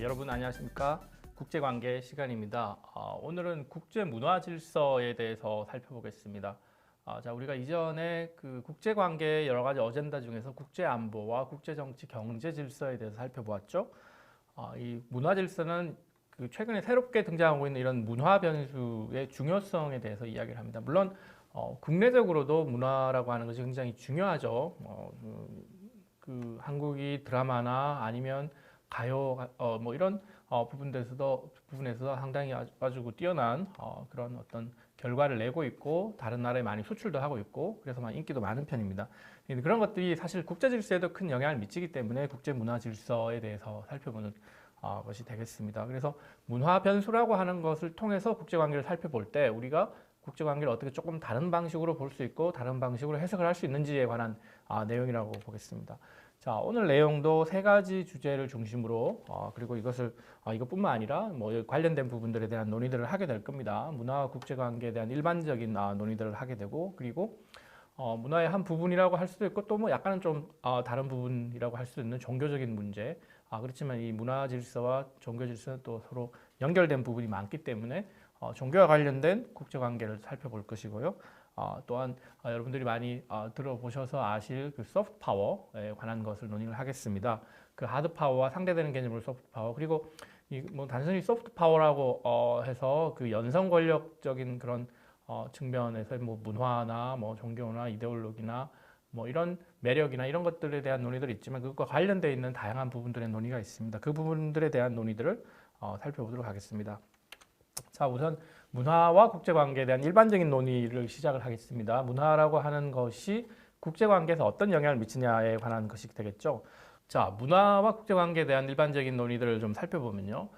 여러분 안녕하십니까? 국제관계 시간입니다. 오늘은 국제문화질서에 대해서 살펴보겠습니다. 우리가 이전에 그 국제관계의 여러 가지 어젠다 중에서 국제안보와 국제정치, 경제질서에 대해서 살펴보았죠. 이 문화질서는 그 최근에 새롭게 등장하고 있는 이런 문화 변수의 중요성에 대해서 이야기를 합니다. 물론 국내적으로도 문화라고 하는 것이 굉장히 중요하죠. 그 한국이 드라마나 아니면 가요, 뭐 이런 부분에서도 상당히 아주 뛰어난 그런 어떤 결과를 내고 있고 다른 나라에 많이 수출도 하고 있고 그래서 인기도 많은 편입니다. 그런 것들이 사실 국제 질서에도 큰 영향을 미치기 때문에 국제 문화 질서에 대해서 살펴보는 것이 되겠습니다. 그래서 문화 변수라고 하는 것을 통해서 국제 관계를 살펴볼 때 우리가 국제 관계를 어떻게 조금 다른 방식으로 볼 수 있고 다른 방식으로 해석을 할 수 있는지에 관한 내용이라고 보겠습니다. 자, 오늘 내용도 세 가지 주제를 중심으로 그리고 이것뿐만 아니라 뭐 관련된 부분들에 대한 논의들을 하게 될 겁니다. 문화와 국제관계에 대한 일반적인 논의들을 하게 되고 그리고 문화의 한 부분이라고 할 수도 있고 또 뭐 약간은 좀 다른 부분이라고 할 수 있는 종교적인 문제. 그렇지만 이 문화 질서와 종교 질서는 또 서로 연결된 부분이 많기 때문에 종교와 관련된 국제관계를 살펴볼 것이고요. 또한 여러분들이 많이 들어보셔서 아실 그 소프트 파워에 관한 것을 논의를 하겠습니다. 그 하드 파워와 상대되는 개념으로 소프트 파워 그리고 뭐 단순히 소프트 파워라고 해서 그 연성 권력적인 그런 측면에서 뭐 문화나 뭐 종교나 이데올로기나 뭐 이런 매력이나 이런 것들에 대한 논의들이 있지만 그것과 관련되어 있는 다양한 부분들의 논의가 있습니다. 그 부분들에 대한 논의들을 살펴보도록 하겠습니다. 자, 우선 문화와 국제관계에 대한 일반적인 논의를 시작을 하겠습니다. 문화라고 하는 것이 국제관계에서 어떤 영향을 미치냐에 관한 것이 되겠죠. 자, 문화와 국제관계에 대한 일반적인 논의들을 좀 살펴보면요.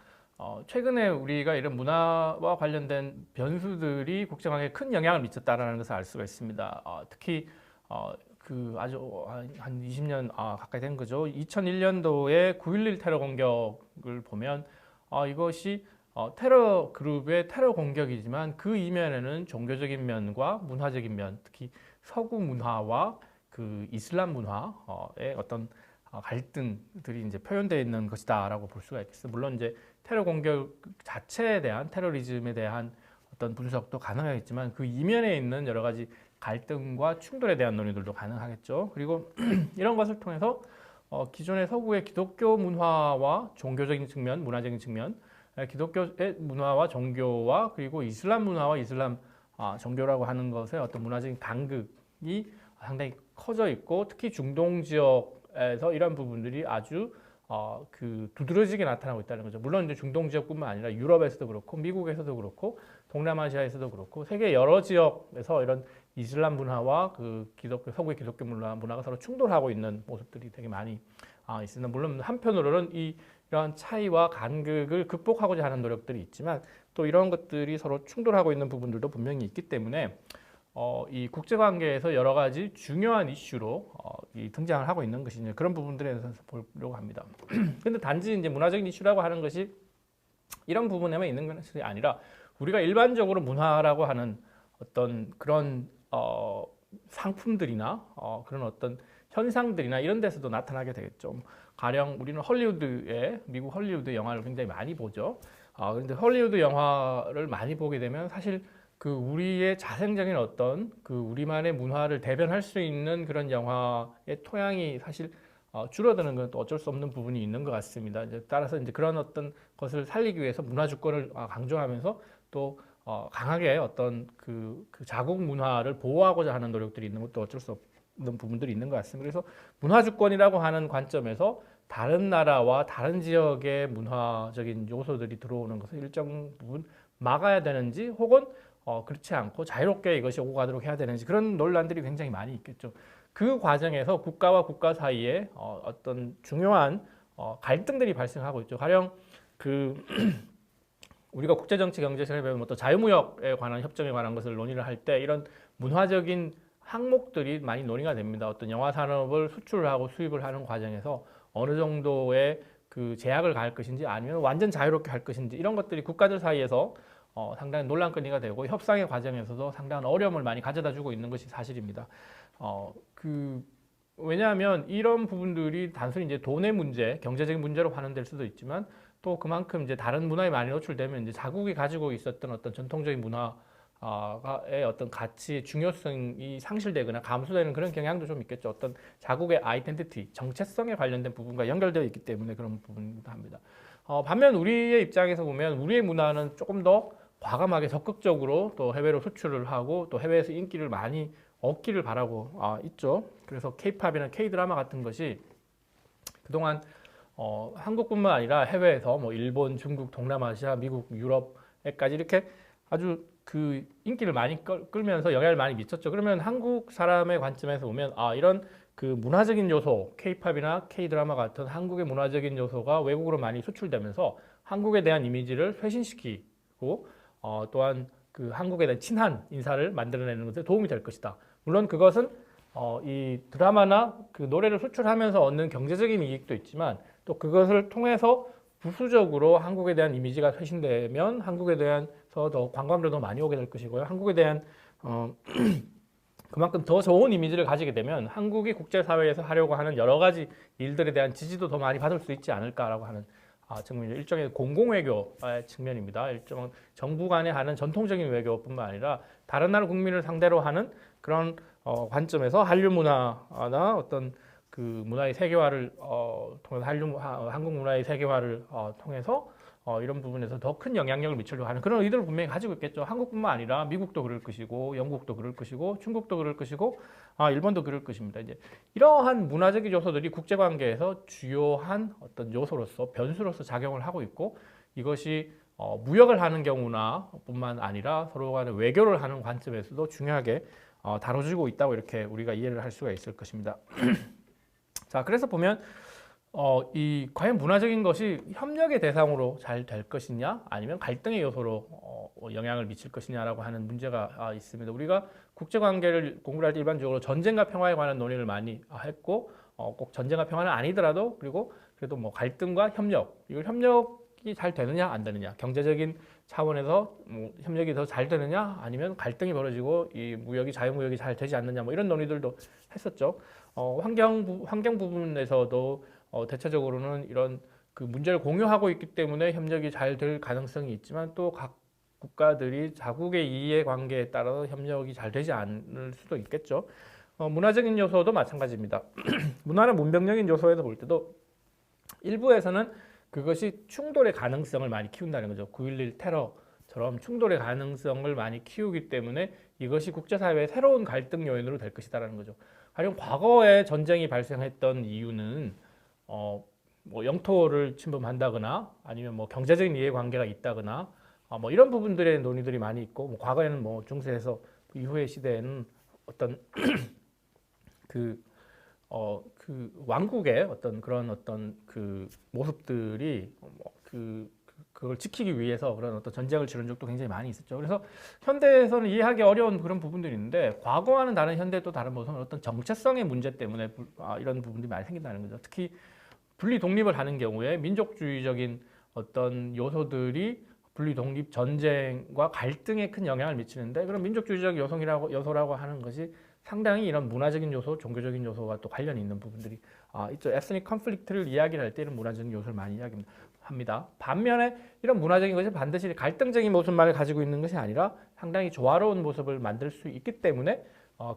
최근에 우리가 이런 문화와 관련된 변수들이 국제관계에 큰 영향을 미쳤다는 것을 알 수가 있습니다. 특히 그 아주 한 20년 가까이 된 거죠. 2001년도에 9.11 테러 공격을 보면 이것이 테러 그룹의 테러 공격이지만 그 이면에는 종교적인 면과 문화적인 면, 특히 서구 문화와 그 이슬람 문화의 어떤 갈등들이 이제 표현되어 있는 것이다라고 볼 수가 있겠어요. 물론 이제 테러 공격 자체에 대한 테러리즘에 대한 어떤 분석도 가능하겠지만 그 이면에 있는 여러 가지 갈등과 충돌에 대한 논의들도 가능하겠죠. 그리고 이런 것을 통해서 기존의 서구의 기독교 문화와 종교적인 측면, 문화적인 측면 기독교의 문화와 종교와 그리고 이슬람 문화와 이슬람 종교라고 하는 것의 어떤 문화적인 간극이 상당히 커져 있고 특히 중동 지역에서 이런 부분들이 아주 그 두드러지게 나타나고 있다는 거죠. 물론 이제 중동 지역뿐만 아니라 유럽에서도 그렇고 미국에서도 그렇고 동남아시아에서도 그렇고 세계 여러 지역에서 이런 이슬람 문화와 그 서구의 기독교 문화가 서로 충돌하고 있는 모습들이 되게 많이 있습니다. 물론 한편으로는 이러한 차이와 간극을 극복하고자 하는 노력들이 있지만 또 이런 것들이 서로 충돌하고 있는 부분들도 분명히 있기 때문에 이 국제관계에서 여러 가지 중요한 이슈로 등장을 하고 있는 것이 그런 부분들에 대해서 보려고 합니다. 근데 단지 이제 문화적인 이슈라고 하는 것이 이런 부분에만 있는 것이 아니라 우리가 일반적으로 문화라고 하는 어떤 그런 상품들이나 그런 어떤 현상들이나 이런 데서도 나타나게 되겠죠. 가령 우리는 미국 헐리우드 영화를 굉장히 많이 보죠. 그런데 헐리우드 영화를 많이 보게 되면 사실 그 우리의 자생적인 어떤 그 우리만의 문화를 대변할 수 있는 그런 영화의 토양이 사실 줄어드는 건 또 어쩔 수 없는 부분이 있는 것 같습니다. 따라서 이제 그런 어떤 것을 살리기 위해서 문화 주권을 강조하면서 또 강하게 어떤 그 자국 문화를 보호하고자 하는 노력들이 있는 것도 어쩔 수 없는 부분들이 있는 것 같습니다. 그래서 문화 주권이라고 하는 관점에서 다른 나라와 다른 지역의 문화적인 요소들이 들어오는 것을 일정 부분 막아야 되는지 혹은 그렇지 않고 자유롭게 이것이 오고 가도록 해야 되는지 그런 논란들이 굉장히 많이 있겠죠. 그 과정에서 국가와 국가 사이에 어떤 중요한 갈등들이 발생하고 있죠. 가령 우리가 국제정치 경제시간에 배우면 또 자유무역에 관한 협정에 관한 것을 논의를 할 때 이런 문화적인 항목들이 많이 논의가 됩니다. 어떤 영화 산업을 수출을 하고 수입을 하는 과정에서 어느 정도의 그 제약을 가할 것인지 아니면 완전 자유롭게 할 것인지 이런 것들이 국가들 사이에서 상당히 논란거리가 되고 협상의 과정에서도 상당한 어려움을 많이 가져다 주고 있는 것이 사실입니다. 왜냐하면 이런 부분들이 단순히 이제 돈의 문제, 경제적인 문제로 환원될 수도 있지만 또 그만큼 이제 다른 문화에 많이 노출되면 이제 자국이 가지고 있었던 어떤 전통적인 문화의 어떤 가치의 중요성이 상실되거나 감소되는 그런 경향도 좀 있겠죠. 어떤 자국의 아이덴티티, 정체성에 관련된 부분과 연결되어 있기 때문에 그런 부분도 합니다. 반면 우리의 입장에서 보면 우리의 문화는 조금 더 과감하게 적극적으로 또 해외로 수출을 하고 또 해외에서 인기를 많이 얻기를 바라고 있죠. 그래서 K-팝이나 K-드라마 같은 것이 그동안 한국뿐만 아니라 해외에서 뭐 일본, 중국, 동남아시아, 미국, 유럽에까지 이렇게 아주 그 인기를 많이 끌면서 영향을 많이 미쳤죠. 그러면 한국 사람의 관점에서 보면 이런 그 문화적인 요소, K-팝이나 K-드라마 같은 한국의 문화적인 요소가 외국으로 많이 수출되면서 한국에 대한 이미지를 쇄신시키고 또한 그 한국에 대한 친한 인사를 만들어내는 것에 도움이 될 것이다. 물론 그것은 이 드라마나 그 노래를 수출하면서 얻는 경제적인 이익도 있지만 또 그것을 통해서 부수적으로 한국에 대한 이미지가 쇄신되면 한국에 대해서 더 관광객도 더 많이 오게 될 것이고요. 한국에 대한 그만큼 더 좋은 이미지를 가지게 되면 한국이 국제사회에서 하려고 하는 여러 가지 일들에 대한 지지도 더 많이 받을 수 있지 않을까라고 하는 측면이 일종의 공공외교의 측면입니다. 일종 정부 간에 하는 전통적인 외교뿐만 아니라 다른 나라 국민을 상대로 하는 그런 관점에서 한류 문화나 어떤 그 문화의 세계화를 통해서 한국 문화의 세계화를 통해서 이런 부분에서 더 큰 영향력을 미치려고 하는 그런 의도를 분명히 가지고 있겠죠. 한국뿐만 아니라 미국도 그럴 것이고, 영국도 그럴 것이고, 중국도 그럴 것이고, 일본도 그럴 것입니다. 이제 이러한 문화적인 요소들이 국제관계에서 주요한 어떤 요소로서 변수로서 작용을 하고 있고, 이것이 무역을 하는 경우나 뿐만 아니라 서로 간에 외교를 하는 관점에서도 중요하게 다뤄지고 있다고 이렇게 우리가 이해를 할 수가 있을 것입니다. 자, 그래서 보면 이 과연 문화적인 것이 협력의 대상으로 잘 될 것이냐 아니면 갈등의 요소로 영향을 미칠 것이냐라고 하는 문제가 있습니다. 우리가 국제관계를 공부를 할 때 일반적으로 전쟁과 평화에 관한 논의를 많이 했고 꼭 전쟁과 평화는 아니더라도 그래도 뭐 갈등과 협력, 이걸 협력이 잘 되느냐 안 되느냐, 경제적인 차원에서 뭐 협력이 더 잘 되느냐 아니면 갈등이 벌어지고 이 무역이 자유무역이 잘 되지 않느냐 뭐 이런 논의들도 했었죠. 환경 부분에서도 대체적으로는 이런 그 문제를 공유하고 있기 때문에 협력이 잘 될 가능성이 있지만 또 각 국가들이 자국의 이해관계에 따라서 협력이 잘 되지 않을 수도 있겠죠. 문화적인 요소도 마찬가지입니다. 문화는 문명적인 요소에서 볼 때도 일부에서는 그것이 충돌의 가능성을 많이 키운다는 거죠. 9.11 테러처럼 충돌의 가능성을 많이 키우기 때문에 이것이 국제사회의 새로운 갈등 요인으로 될 것이다라는 거죠. 가령 과거에 전쟁이 발생했던 이유는 뭐 영토를 침범한다거나 아니면 뭐 경제적인 이해관계가 있다거나 뭐 이런 부분들의 논의들이 많이 있고 뭐 과거에는 뭐 중세에서 이후의 시대에는 어떤 그 왕국의 어떤 그런 어떤 그 모습들이 그걸 지키기 위해서 그런 어떤 전쟁을 치른 적도 굉장히 많이 있었죠. 그래서 현대에서는 이해하기 어려운 그런 부분들이 있는데 과거와는 다른 현대 또 다른 모습은 어떤 정체성의 문제 때문에 이런 부분들이 많이 생긴다는 거죠. 특히 분리 독립을 하는 경우에 민족주의적인 어떤 요소들이 분리 독립 전쟁과 갈등에 큰 영향을 미치는데 그런 민족주의적 요소라고 하는 것이 상당히 이런 문화적인 요소, 종교적인 요소와 또 관련이 있는 부분들이 있죠. 에스닉 컨플릭트를 이야기를 할 때 이런 문화적인 요소를 많이 이야기합니다. 반면에 이런 문화적인 것이 반드시 갈등적인 모습만을 가지고 있는 것이 아니라 상당히 조화로운 모습을 만들 수 있기 때문에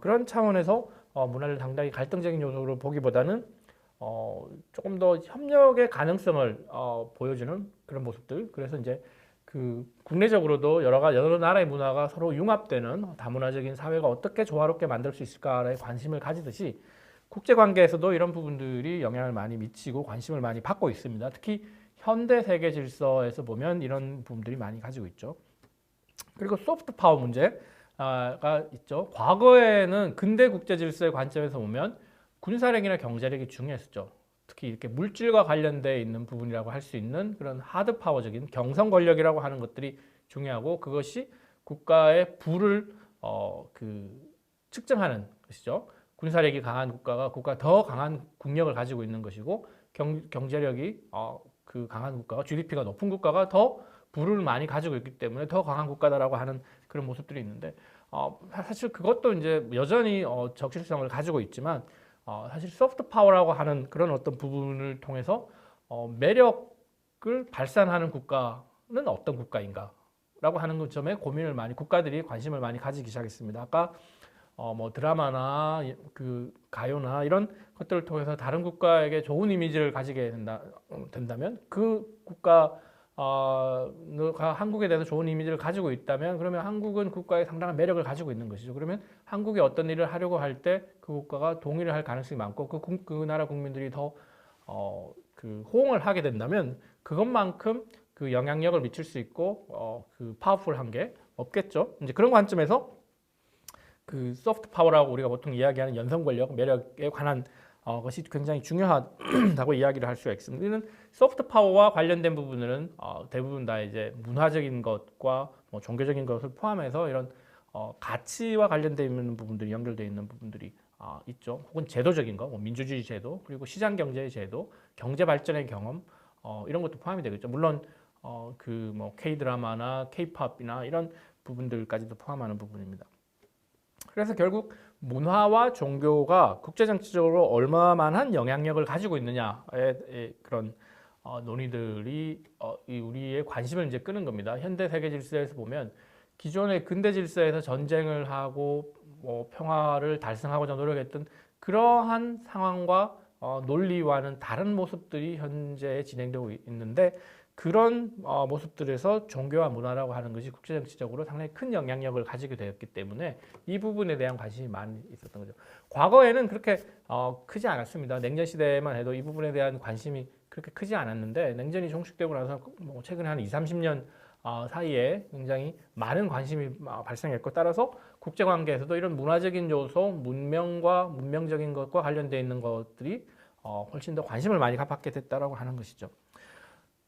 그런 차원에서 문화를 상당히 갈등적인 요소로 보기보다는 조금 더 협력의 가능성을 보여주는 그런 모습들. 그래서 이제 그 국내적으로도 여러 나라의 문화가 서로 융합되는 다문화적인 사회가 어떻게 조화롭게 만들 수 있을까에 관심을 가지듯이 국제관계에서도 이런 부분들이 영향을 많이 미치고 관심을 많이 받고 있습니다. 특히 현대 세계 질서에서 보면 이런 부분들이 많이 가지고 있죠. 그리고 소프트 파워 문제가 있죠. 과거에는 근대 국제 질서의 관점에서 보면 군사력이나 경제력이 중요했었죠. 특히 이렇게 물질과 관련되어 있는 부분이라고 할 수 있는 그런 하드 파워적인 경성 권력이라고 하는 것들이 중요하고 그것이 국가의 부를 측정하는 것이죠. 군사력이 강한 국가가 더 강한 국력을 가지고 있는 것이고 경제력이 그 강한 국가가 GDP가 높은 국가가 더 부를 많이 가지고 있기 때문에 더 강한 국가다라고 하는 그런 모습들이 있는데 사실 그것도 이제 여전히 적실성을 가지고 있지만 사실 소프트 파워라고 하는 그런 어떤 부분을 통해서 매력 발산하는 국가는 어떤 국가인가? 라고 하는 점에 고민을 많이 국가들이 관심을 많이 가지기 시작했습니다. 아까 뭐 드라마나 그 가요나 이런 것들을 통해서 다른 국가에게 좋은 이미지를 가지게 된다면 그 국가가 한국에 대해서 좋은 이미지를 가지고 있다면 그러면 한국은 국가에 상당한 매력을 가지고 있는 것이죠. 그러면 한국이 어떤 일을 하려고 할 때 그 국가가 동의를 할 가능성이 많고 그 나라 국민들이 더 그 호응을 하게 된다면 그것만큼 그 영향력을 미칠 수 있고 그 파워풀한 게 없겠죠. 이제 그런 관점에서 그 소프트 파워라고 우리가 보통 이야기하는 연성 권력, 매력에 관한 것이 굉장히 중요하다고 이야기를 할 수가 있습니다. 우리는 소프트 파워와 관련된 부분은 대부분 다 이제 문화적인 것과 뭐 종교적인 것을 포함해서 이런 가치와 관련되어 있는 부분들이 연결되어 있는 부분들이 있죠. 혹은 제도적인 거, 뭐 민주주의 제도, 그리고 시장 경제의 제도, 경제 발전의 경험 이런 것도 포함이 되겠죠. 물론 그 뭐 K 드라마나 K 팝이나 이런 부분들까지도 포함하는 부분입니다. 그래서 결국 문화와 종교가 국제정치적으로 얼마만한 영향력을 가지고 있느냐의 그런 논의들이 우리의 관심을 이제 끄는 겁니다. 현대 세계 질서에서 보면 기존의 근대 질서에서 전쟁을 하고 뭐 평화를 달성하고자 노력했던 그러한 상황과 논리와는 다른 모습들이 현재 진행되고 있는데 그런 모습들에서 종교와 문화라고 하는 것이 국제정치적으로 상당히 큰 영향력을 가지게 되었기 때문에 이 부분에 대한 관심이 많이 있었던 거죠. 과거에는 그렇게 크지 않았습니다. 냉전 시대에만 해도 이 부분에 대한 관심이 그렇게 크지 않았는데 냉전이 종식되고 나서 뭐 최근에 한 20, 30년 사이에 굉장히 많은 관심이 발생했고 따라서 국제관계에서도 이런 문화적인 요소, 문명과 문명적인 것과 관련되어 있는 것들이 훨씬 더 관심을 많이 갖게 됐다라고 하는 것이죠.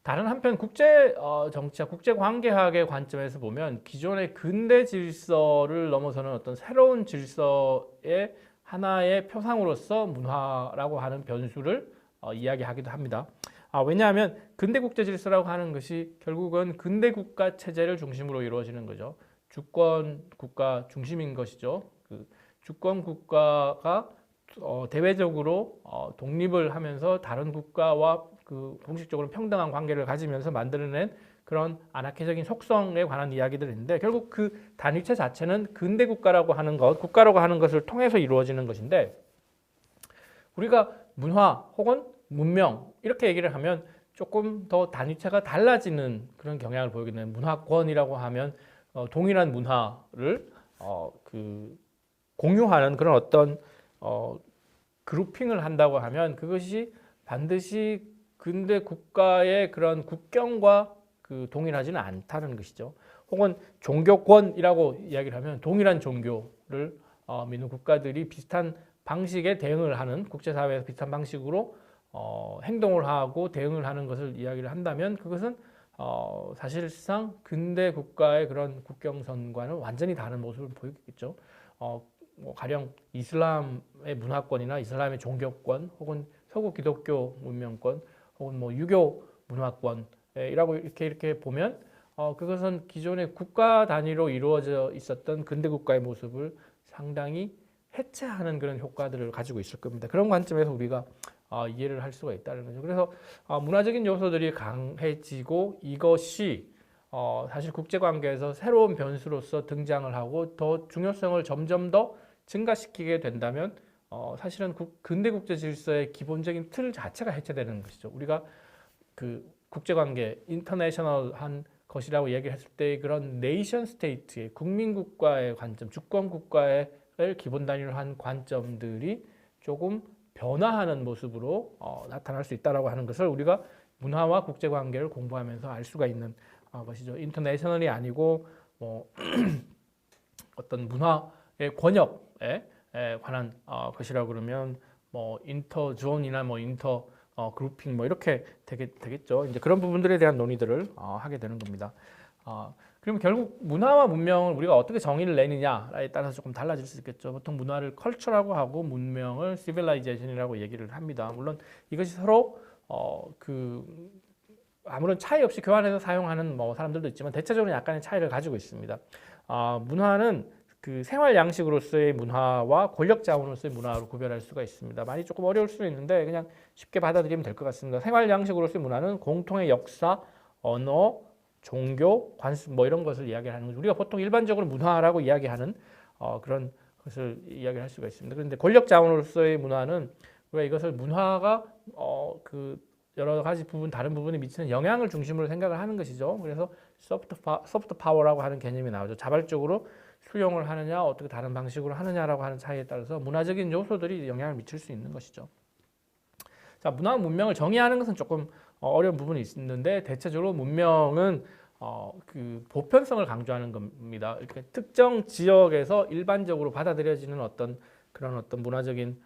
다른 한편 국제 정치학, 국제 관계학의 관점에서 보면 기존의 근대 질서를 넘어서는 어떤 새로운 질서의 하나의 표상으로서 문화라고 하는 변수를 이야기하기도 합니다. 왜냐하면 근대 국제 질서라고 하는 것이 결국은 근대 국가 체제를 중심으로 이루어지는 거죠. 주권 국가 중심인 것이죠. 그 주권 국가가 대외적으로 독립을 하면서 다른 국가와 그 공식적으로 평등한 관계를 가지면서 만들어낸 그런 안archi적인 속성에 관한 이야기들인데 결국 그 단위체 자체는 근대 국가라고 하는 것, 국가라고 하는 것을 통해서 이루어지는 것인데 우리가 문화 혹은 문명 이렇게 얘기를 하면 조금 더 단위체가 달라지는 그런 경향을 보이게 되는 문화권이라고 하면 동일한 문화를 그 공유하는 그런 어떤 그룹핑을 한다고 하면 그것이 반드시 근대 국가의 그런 국경과 그 동일하지는 않다는 것이죠. 혹은 종교권이라고 이야기를 하면 동일한 종교를 믿는 국가들이 비슷한 방식의 대응을 하는 국제사회에서 비슷한 방식으로 행동을 하고 대응을 하는 것을 이야기를 한다면 그것은 사실상 근대 국가의 그런 국경선과는 완전히 다른 모습을 보이겠죠. 뭐 가령 이슬람의 문화권이나 이슬람의 종교권 혹은 서구 기독교 문명권 혹은 뭐 유교 문화권이라고 이렇게 보면 그것은 기존의 국가 단위로 이루어져 있었던 근대 국가의 모습을 상당히 해체하는 그런 효과들을 가지고 있을 겁니다. 그런 관점에서 우리가 이해를 할 수가 있다는 거죠. 그래서 문화적인 요소들이 강해지고 이것이 사실 국제관계에서 새로운 변수로서 등장을 하고 더 중요성을 점점 더 증가시키게 된다면 사실은 근대 국제 질서의 기본적인 틀 자체가 해체되는 것이죠. 우리가 그 국제관계 인터내셔널한 것이라고 얘기했을 때 그런 네이션 스테이트의 국민국가의 관점, 주권국가를 기본 단위로 한 관점들이 조금 변화하는 모습으로 나타날 수 있다고 하는 것을 우리가 문화와 국제관계를 공부하면서 알 수가 있는 것이죠. 인터내셔널이 아니고 뭐 어떤 문화의 권역에 관한 것이라고 그러면 뭐 인터존이나 뭐 인터 그룹핑 뭐 이렇게 되겠죠. 이제 그런 부분들에 대한 논의들을 하게 되는 겁니다. 그러면 결국 문화와 문명을 우리가 어떻게 정의를 내느냐에 따라서 조금 달라질 수 있겠죠. 보통 문화를 컬처라고 하고 문명을 시빌라이제이션이라고 얘기를 합니다. 물론 이것이 서로 그 아무런 차이 없이 교환해서 사용하는 뭐 사람들도 있지만 대체적으로 약간의 차이를 가지고 있습니다. 문화는 그 생활 양식으로서의 문화와 권력 자원으로서의 문화로 구별할 수가 있습니다. 많이 조금 어려울 수도 있는데 그냥 쉽게 받아들이면 될 것 같습니다. 생활 양식으로서의 문화는 공통의 역사, 언어, 종교, 관습 뭐 이런 것을 이야기하는 거죠. 우리가 보통 일반적으로 문화라고 이야기하는 그런 것을 이야기할 수가 있습니다. 그런데 권력 자원으로서의 문화는 우리가 이것을 문화가 그 여러 가지 부분 다른 부분에 미치는 영향을 중심으로 생각을 하는 것이죠. 그래서 소프트 파워라고 하는 개념이 나오죠. 자발적으로 수용을 하느냐 어떻게 다른 방식으로 하느냐라고 하는 차이에 따라서 문화적인 요소들이 영향을 미칠 수 있는 것이죠. 자, 문화와 문명을 정의하는 것은 조금 어려운 부분이 있는데 대체적으로 문명은 그 보편성을 강조하는 겁니다. 이렇게 특정 지역에서 일반적으로 받아들여지는 그런 어떤 문화적인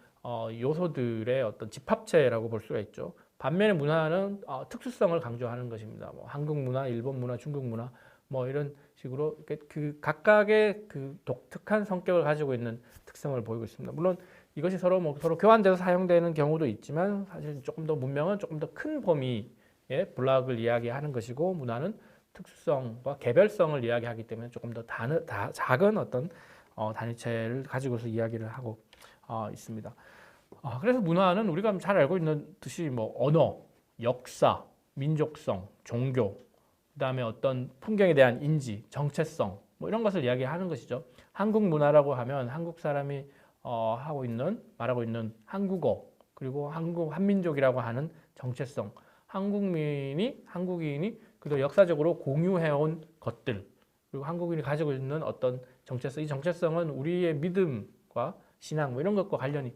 요소들의 어떤 집합체라고 볼 수가 있죠. 반면에 문화는 특수성을 강조하는 것입니다. 뭐 한국 문화, 일본 문화, 중국 문화 뭐 이런 식으로 그 각각의 그 독특한 성격을 가지고 있는 특성을 보이고 있습니다. 물론 이것이 서로 교환돼서 사용되는 경우도 있지만 사실 조금 더 문명은 조금 더 큰 범위의 블록을 이야기하는 것이고 문화는 특수성과 개별성을 이야기하기 때문에 조금 더 작은 어떤 단위체를 가지고서 이야기를 하고 있습니다. 그래서 문화는 우리가 잘 알고 있는 듯이 뭐 언어, 역사, 민족성, 종교, 그다음에 어떤 풍경에 대한 인지, 정체성 뭐 이런 것을 이야기하는 것이죠. 한국 문화라고 하면 한국 사람이 말하고 있는 한국어 그리고 한민족이라고 하는 정체성, 한국인이 그리고 역사적으로 공유해온 것들 그리고 한국인이 가지고 있는 어떤 정체성, 이 정체성은 우리의 믿음과 신앙 뭐 이런 것과 관련이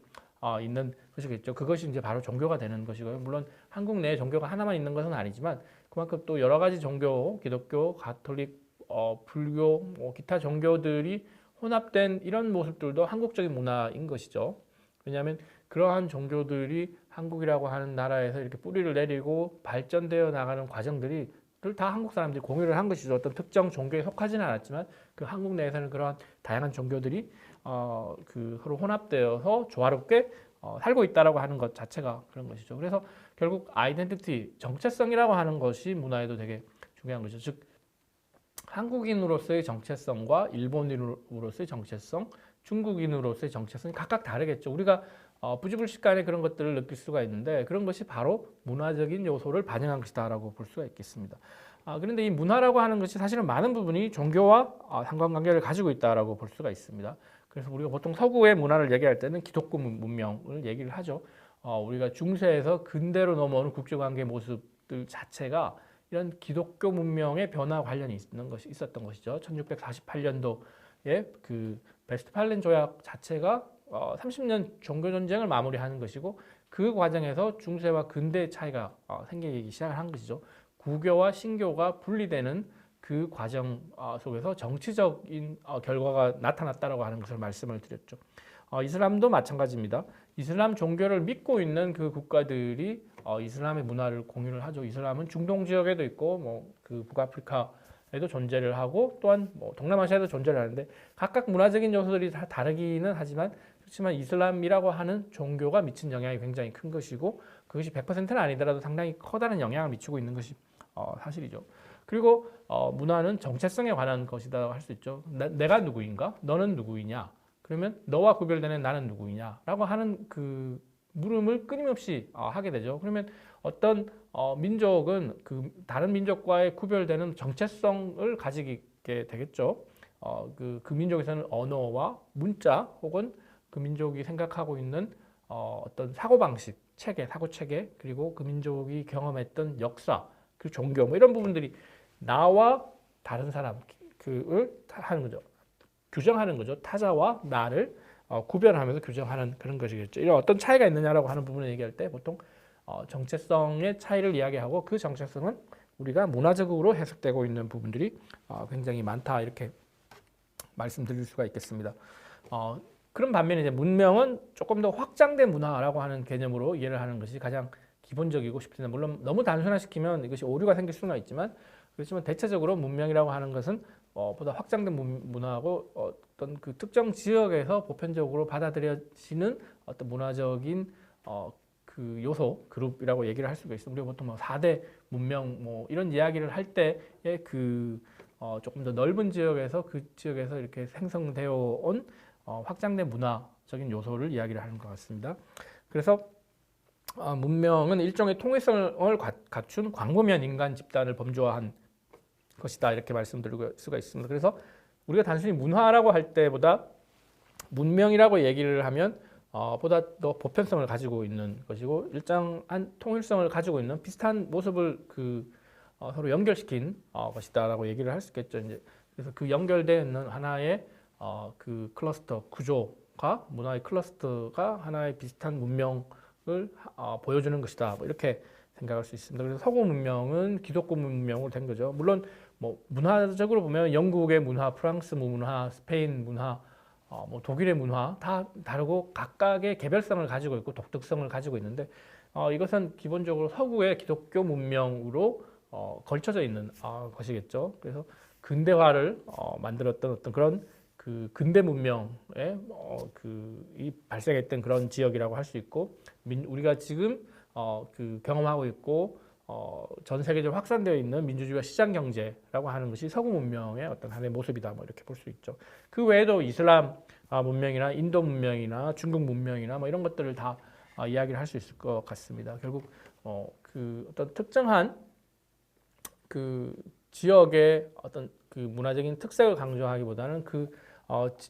있는 것이겠죠. 그것이 이제 바로 종교가 되는 것이고요. 물론 한국 내에 종교가 하나만 있는 것은 아니지만 그만큼 또 여러 가지 종교, 기독교, 가톨릭, 불교, 뭐 기타 종교들이 혼합된 이런 모습들도 한국적인 문화인 것이죠. 왜냐하면 그러한 종교들이 한국이라고 하는 나라에서 이렇게 뿌리를 내리고 발전되어 나가는 과정들이 다 한국 사람들이 공유를 한 것이죠. 어떤 특정 종교에 속하지는 않았지만 그 한국 내에서는 그러한 다양한 종교들이 그 서로 혼합되어서 조화롭게 살고 있다라고 하는 것 자체가 그런 것이죠. 그래서 결국 아이덴티티, 정체성이라고 하는 것이 문화에도 되게 중요한 것이죠. 즉 한국인으로서의 정체성과 일본인으로서의 정체성, 중국인으로서의 정체성이 각각 다르겠죠. 우리가 부지불식간에 그런 것들을 느낄 수가 있는데 그런 것이 바로 문화적인 요소를 반영한 것이다라고 볼 수가 있겠습니다. 그런데 이 문화라고 하는 것이 사실은 많은 부분이 종교와 상관관계를 가지고 있다라고 볼 수가 있습니다. 그래서 우리가 보통 서구의 문화를 얘기할 때는 기독교 문명을 얘기를 하죠. 우리가 중세에서 근대로 넘어오는 국제관계 모습들 자체가 이런 기독교 문명의 변화 관련이 있었던 것이죠. 1648년도에 그 베스트팔렌 조약 자체가 30년 종교 전쟁을 마무리하는 것이고 그 과정에서 중세와 근대의 차이가 생기기 시작한 것이죠. 구교와 신교가 분리되는 그 과정 속에서 정치적인 결과가 나타났다라고 하는 것을 말씀을 드렸죠. 이슬람도 마찬가지입니다. 이슬람 종교를 믿고 있는 그 국가들이 이슬람의 문화를 공유를 하죠. 이슬람은 중동 지역에도 있고 뭐 그 북아프리카에도 존재를 하고 또한 뭐 동남아시아에도 존재를 하는데 각각 문화적인 요소들이 다 다르기는 하지만 그렇지만 이슬람이라고 하는 종교가 미친 영향이 굉장히 큰 것이고 그것이 100%는 아니더라도 상당히 커다란 영향을 미치고 있는 것이 사실이죠. 그리고 문화는 정체성에 관한 것이다 할 수 있죠. 내가 누구인가? 너는 누구이냐? 그러면 너와 구별되는 나는 누구이냐라고 하는 그 물음을 끊임없이 하게 되죠. 그러면 어떤 민족은 그 다른 민족과의 구별되는 정체성을 가지게 되겠죠. 그 민족에서는 언어와 문자 혹은 그 민족이 생각하고 있는 어떤 사고방식, 사고 체계 그리고 그 민족이 경험했던 역사, 그 종교 뭐 이런 부분들이 나와 다른 사람을 하는 거죠. 규정하는 거죠. 타자와 나를 구별하면서 규정하는 그런 것이겠죠. 이런 어떤 차이가 있느냐라고 하는 부분을 얘기할 때 보통 정체성의 차이를 이야기하고 그 정체성은 우리가 문화적으로 해석되고 있는 부분들이 굉장히 많다 이렇게 말씀드릴 수가 있겠습니다. 그런 반면에 이제 문명은 조금 더 확장된 문화라고 하는 개념으로 이해를 하는 것이 가장 기본적이고 싶습니다. 물론 너무 단순화시키면 이것이 오류가 생길 수는 있지만 그렇지만 대체적으로 문명이라고 하는 것은 보다 확장된 문화하고 어떤 그 특정 지역에서 보편적으로 받아들여지는 어떤 문화적인 그 요소 그룹이라고 얘기를 할 수가 있습니다. 우리가 보통 뭐 4대 문명 뭐 이런 이야기를 할 때의 그 조금 더 넓은 지역에서 그 지역에서 이렇게 생성되어 온 확장된 문화적인 요소를 이야기를 하는 것 같습니다. 그래서 문명은 일종의 통일성을 갖춘 광범위한 인간 집단을 범주화한 것이다 이렇게 말씀드릴 수가 있습니다. 그래서 우리가 단순히 문화라고 할 때보다 문명이라고 얘기를 하면 보다 더 보편성을 가지고 있는 것이고 일정한 통일성을 가지고 있는 비슷한 모습을 서로 연결시킨 것이다라고 얘기를 할 수 있겠죠. 이제 그래서 그 연결되어 있는 하나의 그 클러스터 구조가 문화의 클러스터가 하나의 비슷한 문명을 보여주는 것이다. 뭐 이렇게 생각할 수 있습니다. 그래서 서구 문명은 기독교 문명으로 된 거죠. 물론 뭐 문화적으로 보면 영국의 문화, 프랑스 문화, 스페인 문화, 뭐 독일의 문화 다 다르고 각각의 개별성을 가지고 있고 독특성을 가지고 있는데 이것은 기본적으로 서구의 기독교 문명으로 걸쳐져 있는 것이겠죠. 그래서 근대화를 만들었던 어떤 그런 그 근대 문명의 이 발생했던 그런 지역이라고 할 수 있고 우리가 지금 그 경험하고 있고 전 세계적으로 확산되어 있는 민주주의와 시장 경제라고 하는 것이 서구 문명의 어떤 하나의 모습이다. 뭐 이렇게 볼 수 있죠. 그 외에도 이슬람 문명이나 인도 문명이나 중국 문명이나 뭐 이런 것들을 다 이야기를 할 수 있을 것 같습니다. 결국 그 어떤 특정한 그 지역의 어떤 그 문화적인 특색을 강조하기보다는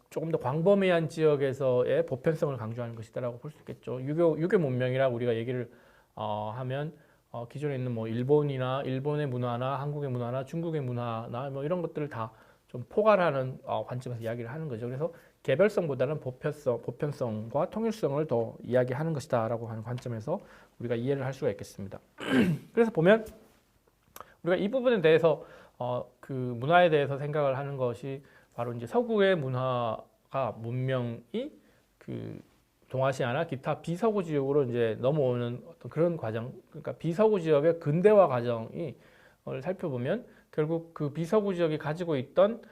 조금 더 광범위한 지역에서의 보편성을 강조하는 것이다라고 볼 수 있겠죠. 유교 문명이라고 우리가 얘기를 하면 기존에 있는 뭐 일본의 문화나 한국의 문화나 중국의 문화나 뭐 이런 것들을 다 좀 포괄하는 관점에서 이야기를 하는 거죠. 그래서 개별성보다는 보편성과 통일성을 더 이야기하는 것이다라고 하는 관점에서 우리가 이해를 할 수가 있겠습니다. 그래서 보면 우리가 이 부분에 대해서 그 문화에 대해서 생각을 하는 것이 바로 이제 서구의 문명이 그 동아시아나 기타 비서구 지역으로 이제 넘어오는 어떤 그런 과정, 그러니까 비서구 지역의 근대화 과정을 살펴보면 결국 그 비서구 지역이 가지고 있던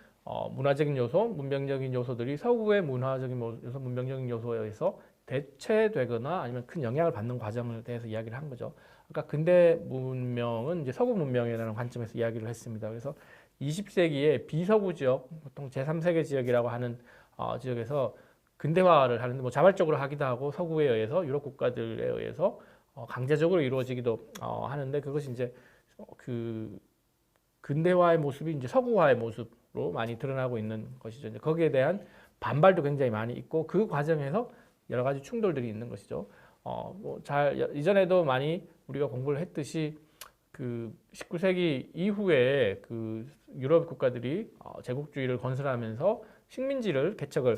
문화적인 요소, 문명적인 요소들이 서구의 문화적인 요소, 문명적인 요소에 의해서 대체되거나 아니면 큰 영향을 받는 과정에 대해서 이야기를 한 거죠. 그러니까 근대 문명은 이제 서구 문명이라는 관점에서 이야기를 했습니다. 그래서 20세기에 비서구 지역, 보통 제3세계 지역이라고 하는 지역에서 근대화를 하는데 뭐 자발적으로 하기도 하고 서구에 의해서 유럽 국가들에 의해서 강제적으로 이루어지기도 하는데 그것이 이제 그 근대화의 모습이 이제 서구화의 모습으로 많이 드러나고 있는 것이죠. 이제 거기에 대한 반발도 굉장히 많이 있고 그 과정에서 여러 가지 충돌들이 있는 것이죠. 이전에도 많이 우리가 공부를 했듯이 그 19세기 이후에 그 유럽 국가들이 제국주의를 건설하면서 식민지를 개척을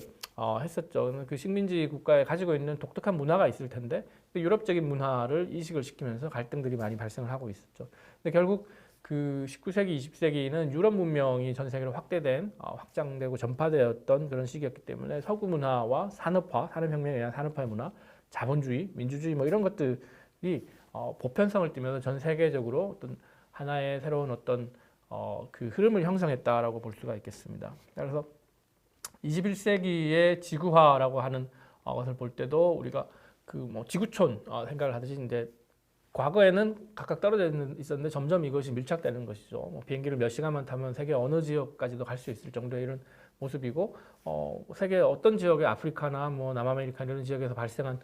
했었죠. 그 식민지 국가에 가지고 있는 독특한 문화가 있을 텐데 그 유럽적인 문화를 이식을 시키면서 갈등들이 많이 발생을 하고 있었죠. 근데 결국 그 19세기, 20세기는 유럽 문명이 전 세계로 확장되고 전파되었던 그런 시기였기 때문에 서구 문화와 산업혁명에 의한 산업화의 문화, 자본주의, 민주주의 뭐 이런 것들이 보편성을 띠면서 전 세계적으로 어떤 하나의 새로운 어떤 그 흐름을 형성했다라고 볼 수가 있겠습니다. 그래서 21세기의 지구화라고 하는 것을 볼 때도 우리가 그 뭐 지구촌 생각을 하듯이 이제 과거에는 각각 떨어져 있었는데 점점 이것이 밀착되는 것이죠. 뭐 비행기를 몇 시간만 타면 세계 어느 지역까지도 갈 수 있을 정도의 이런 모습이고 세계 어떤 지역의 아프리카나 뭐 남아메리카 이런 지역에서 발생한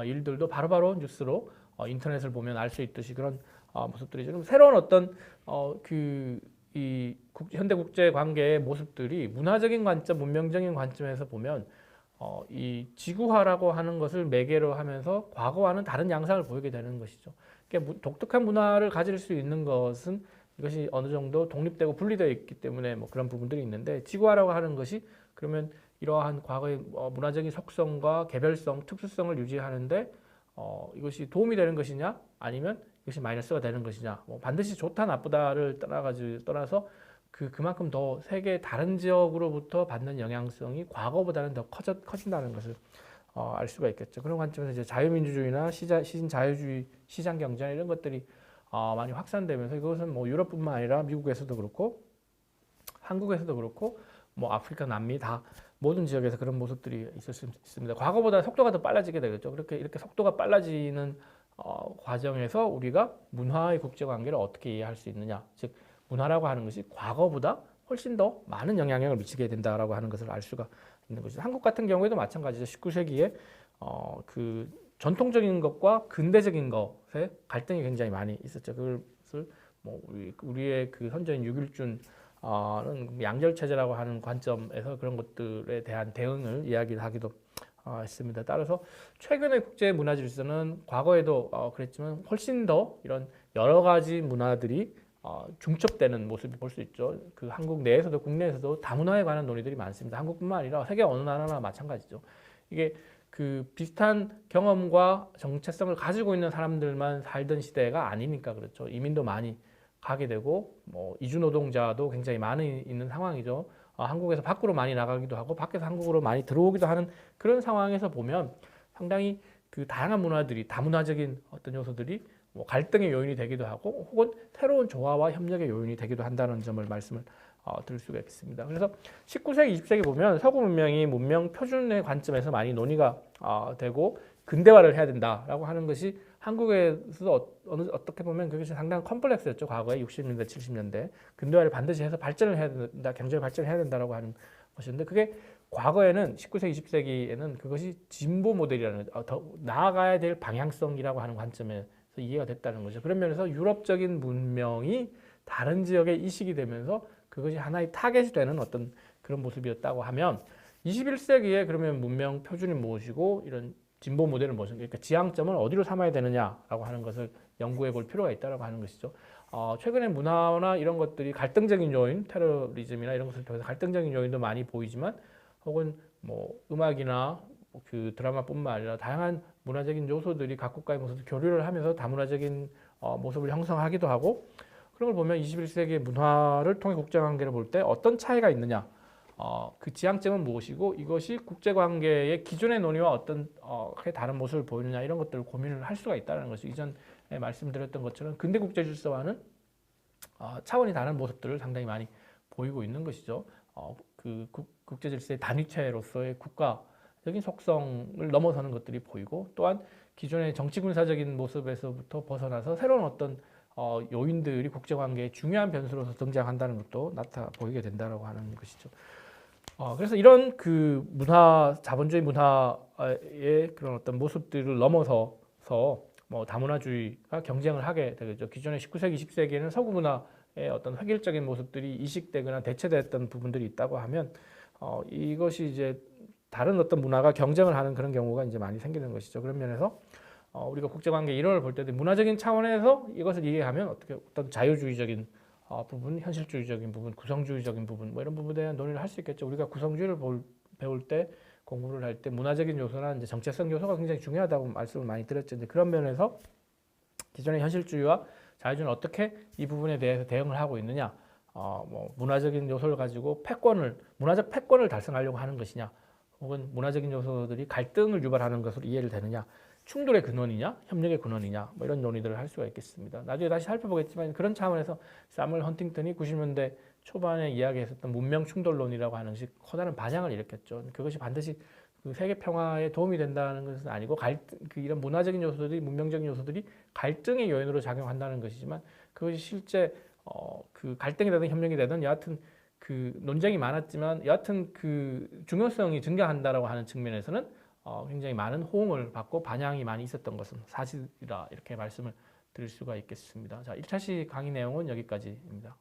일들도 바로바로 뉴스로 인터넷을 보면 알 수 있듯이 그런 모습들이죠. 그럼 새로운 어떤 이 현대 국제 관계의 모습들이 문화적인 관점, 문명적인 관점에서 보면 이 지구화라고 하는 것을 매개로 하면서 과거와는 다른 양상을 보이게 되는 것이죠. 그러니까 독특한 문화를 가질 수 있는 것은 이것이 어느 정도 독립되고 분리되어 있기 때문에 뭐 그런 부분들이 있는데 지구화라고 하는 것이 그러면 이러한 과거의 문화적인 속성과 개별성, 특수성을 유지하는데 이것이 도움이 되는 것이냐 아니면 이것이 마이너스가 되는 것이냐 뭐 반드시 좋다 나쁘다를 떠나서 그만큼 더 세계 다른 지역으로부터 받는 영향성이 과거보다는 더 커진다는 것을 알 수가 있겠죠. 그런 관점에서 이제 자유민주주의나 시신자유주의, 시장경제 이런 것들이 많이 확산되면서 이것은 뭐 유럽뿐만 아니라 미국에서도 그렇고 한국에서도 그렇고 뭐 아프리카, 남미 다 모든 지역에서 그런 모습들이 있을 수 있습니다. 과거보다 속도가 더 빨라지게 되겠죠. 이렇게 속도가 빨라지는 과정에서 우리가 문화의 국제관계를 어떻게 이해할 수 있느냐, 즉 문화라고 하는 것이 과거보다 훨씬 더 많은 영향력을 미치게 된다라고 하는 것을 알 수가 있는 것이죠. 한국 같은 경우에도 마찬가지죠. 19세기에 그 전통적인 것과 근대적인 것에 갈등이 굉장히 많이 있었죠. 그것을 뭐 우리의 그 선조인 유길준 는 양절 체제라고 하는 관점에서 그런 것들에 대한 대응을 이야기하기도 했습니다. 따라서 최근의 국제 문화 질서는 과거에도 그랬지만 훨씬 더 이런 여러 가지 문화들이 중첩되는 모습을 볼 수 있죠. 그 한국 내에서도 국내에서도 다문화에 관한 논의들이 많습니다. 한국뿐만 아니라 세계 어느 나라나 마찬가지죠. 이게 그 비슷한 경험과 정체성을 가지고 있는 사람들만 살던 시대가 아니니까 그렇죠. 이민도 많이 가게 되고 뭐 이주 노동자도 굉장히 많이 있는 상황이죠. 한국에서 밖으로 많이 나가기도 하고 밖에서 한국으로 많이 들어오기도 하는 그런 상황에서 보면 상당히 그 다양한 문화들이 다문화적인 어떤 요소들이 뭐 갈등의 요인이 되기도 하고 혹은 새로운 조화와 협력의 요인이 되기도 한다는 점을 말씀을 드릴 수가 있습니다. 그래서 19세기, 20세기 보면 서구 문명이 문명 표준의 관점에서 많이 논의가 되고 근대화를 해야 된다라고 하는 것이 한국에서도 어떻게 보면 그것이 상당히 컴플렉스였죠. 과거에 60년대, 70년대 근대화를 반드시 해서 발전을 해야 된다, 경제를 발전해야 된다라고 하는 것이었는데 그게 과거에는 19세기, 20세기에는 그것이 진보 모델이라는 더 나아가야 될 방향성이라고 하는 관점에서 이해가 됐다는 거죠. 그런 면에서 유럽적인 문명이 다른 지역에 이식이 되면서 그것이 하나의 타겟이 되는 어떤 그런 모습이었다고 하면 21세기에 그러면 문명 표준이 무엇이고 이런 진보 모델은 무엇인가, 그러니까 지향점을 어디로 삼아야 되느냐라고 하는 것을 연구해 볼 필요가 있다고 하는 것이죠. 최근에 문화나 이런 것들이 갈등적인 요인, 테러리즘이나 이런 것을 통해서 갈등적인 요인도 많이 보이지만 혹은 뭐 음악이나 그 드라마뿐만 아니라 다양한 문화적인 요소들이 각 국가의 모습을 교류를 하면서 다문화적인 모습을 형성하기도 하고 그런 걸 보면 21세기의 문화를 통해 국제관계를 볼 때 어떤 차이가 있느냐, 그 지향점은 무엇이고 이것이 국제관계의 기존의 논의와 어떤 다른 모습을 보이느냐 이런 것들을 고민을 할 수가 있다는 것이 이전에 말씀드렸던 것처럼 근대 국제 질서와는 차원이 다른 모습들을 상당히 많이 보이고 있는 것이죠. 그 국제 질서의 단위체로서의 국가적인 속성을 넘어서는 것들이 보이고 또한 기존의 정치 군사적인 모습에서부터 벗어나서 새로운 어떤 요인들이 국제관계의 중요한 변수로서 등장한다는 것도 보이게 된다라고 하는 것이죠. 그래서 이런 그 문화, 자본주의 문화의 그런 어떤 모습들을 넘어서서 뭐 다문화주의가 경쟁을 하게 되겠죠. 기존의 19세기, 20세기에는 서구 문화의 어떤 획일적인 모습들이 이식되거나 대체됐던 부분들이 있다고 하면 이것이 이제 다른 어떤 문화가 경쟁을 하는 그런 경우가 이제 많이 생기는 것이죠. 그런 면에서 우리가 국제관계 이론을 볼 때도 문화적인 차원에서 이것을 이해하면 어떤 자유주의적인 부분, 현실주의적인 부분, 구성주의적인 부분 뭐 이런 부분에 대한 논의를 할 수 있겠죠. 우리가 구성주의를 배울 때 공부를 할 때 문화적인 요소나 이제 정체성 요소가 굉장히 중요하다고 말씀을 많이 드렸죠. 이제 그런 면에서 기존의 현실주의와 자유주의는 어떻게 이 부분에 대해서 대응을 하고 있느냐, 뭐 문화적인 요소를 가지고 문화적 패권을 달성하려고 하는 것이냐, 혹은 문화적인 요소들이 갈등을 유발하는 것으로 이해를 되느냐, 충돌의 근원이냐, 협력의 근원이냐, 뭐 이런 논의들을 할 수가 있겠습니다. 나중에 다시 살펴보겠지만 그런 차원에서 사무엘 헌팅턴이 90년대 초반에 이야기했었던 문명 충돌론이라고 하는 것이 커다란 반향을 일으켰죠. 그것이 반드시 그 세계 평화에 도움이 된다는 것은 아니고 이런 문화적인 요소들이, 문명적인 요소들이 갈등의 요인으로 작용한다는 것이지만 그것이 실제 그 갈등이 되든 협력이 되든 여하튼 그 논쟁이 많았지만 여하튼 그 중요성이 증가한다라고 하는 측면에서는 굉장히 많은 호응을 받고 반향이 많이 있었던 것은 사실이라 이렇게 말씀을 드릴 수가 있겠습니다. 자, 1차시 강의 내용은 여기까지입니다.